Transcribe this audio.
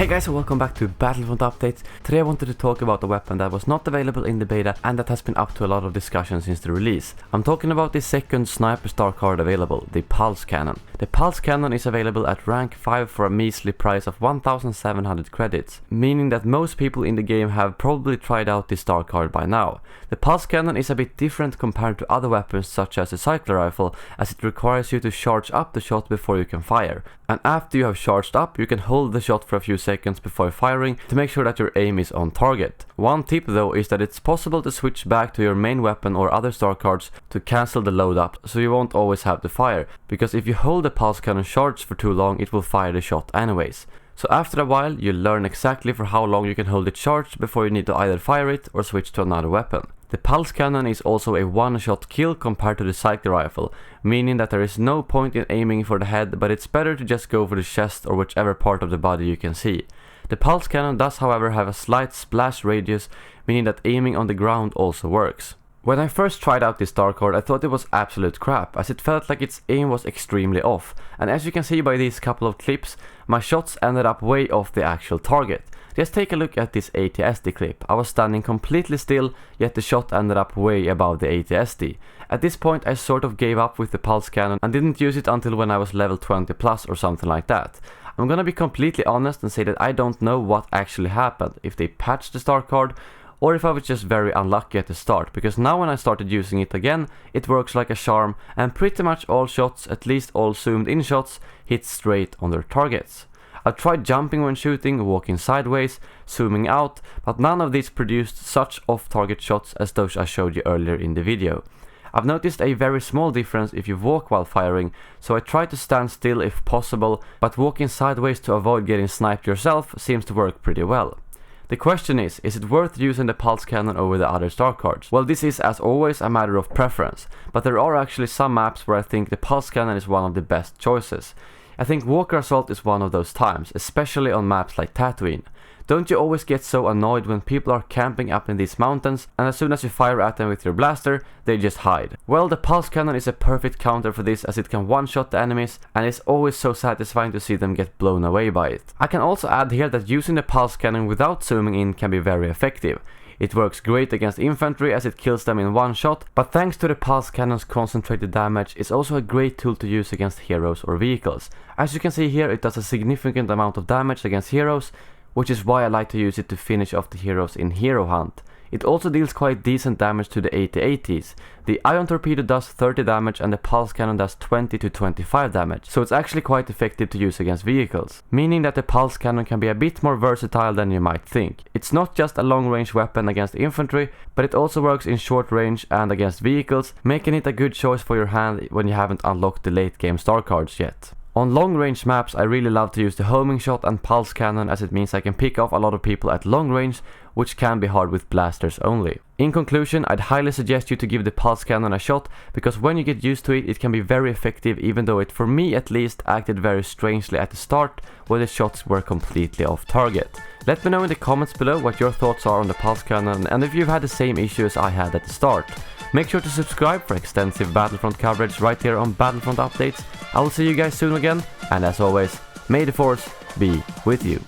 Hey guys, and welcome back to Battlefront updates. Today I wanted to talk about a weapon that was not available in the beta and that has been up to a lot of discussion since the release. I'm talking about the second sniper star card available, the Pulse Cannon. The Pulse Cannon is available at rank 5 for a measly price of 1700 credits, meaning that most people in the game have probably tried out this star card by now. The Pulse Cannon is a bit different compared to other weapons such as the cycler rifle, as it requires you to charge up the shot before you can fire. And after you have charged up, you can hold the shot for a few seconds before firing to make sure that your aim is on target. One tip though is that it's possible to switch back to your main weapon or other star cards to cancel the load up, so you won't always have to fire, because if you hold the Pulse Cannon charged for too long, it will fire the shot anyways. So after a while, you learn exactly for how long you can hold it charged before you need to either fire it or switch to another weapon. The Pulse Cannon is also a one-shot kill compared to the cycler rifle, meaning that there is no point in aiming for the head, but it's better to just go for the chest or whichever part of the body you can see. The Pulse Cannon does however have a slight splash radius, meaning that aiming on the ground also works. When I first tried out this star card, I thought it was absolute crap, as it felt like its aim was extremely off, and as you can see by these couple of clips, my shots ended up way off the actual target. Just take a look at this ATSD clip. I was standing completely still, yet the shot ended up way above the ATSD. At this point I sort of gave up with the Pulse Cannon and didn't use it until when I was level 20 plus or something like that. I'm gonna be completely honest and say that I don't know what actually happened, if they patched the star card, or if I was just very unlucky at the start, because now when I started using it again, it works like a charm and pretty much all shots, at least all zoomed in shots, hit straight on their targets. I've tried jumping when shooting, walking sideways, zooming out, but none of these produced such off-target shots as those I showed you earlier in the video. I've noticed a very small difference if you walk while firing, so I try to stand still if possible, but walking sideways to avoid getting sniped yourself seems to work pretty well. The question is it worth using the Pulse Cannon over the other star cards? Well, this is as always a matter of preference, but there are actually some maps where I think the Pulse Cannon is one of the best choices. I think Walker Assault is one of those times, especially on maps like Tatooine. Don't you always get so annoyed when people are camping up in these mountains and as soon as you fire at them with your blaster, they just hide? Well, the Pulse Cannon is a perfect counter for this, as it can one-shot the enemies and it's always so satisfying to see them get blown away by it. I can also add here that using the Pulse Cannon without zooming in can be very effective. It works great against infantry as it kills them in one shot, but thanks to the Pulse Cannon's concentrated damage, it's also a great tool to use against heroes or vehicles. As you can see here, it does a significant amount of damage against heroes, which is why I like to use it to finish off the heroes in Hero Hunt. It also deals quite decent damage to the AT-ATs. The Ion Torpedo does 30 damage and the Pulse Cannon does 20 to 25 damage, so it's actually quite effective to use against vehicles, meaning that the Pulse Cannon can be a bit more versatile than you might think. It's not just a long-range weapon against infantry, but it also works in short range and against vehicles, making it a good choice for your hand when you haven't unlocked the late game star cards yet. On long range maps I really love to use the homing shot and Pulse Cannon, as it means I can pick off a lot of people at long range, which can be hard with blasters only. In conclusion, I'd highly suggest you to give the Pulse Cannon a shot, because when you get used to it, it can be very effective, even though it, for me at least, acted very strangely at the start where the shots were completely off target. Let me know in the comments below what your thoughts are on the Pulse Cannon and if you've had the same issues I had at the start. Make sure to subscribe for extensive Battlefront coverage right here on Battlefront Updates. I will see you guys soon again, and as always, may the Force be with you.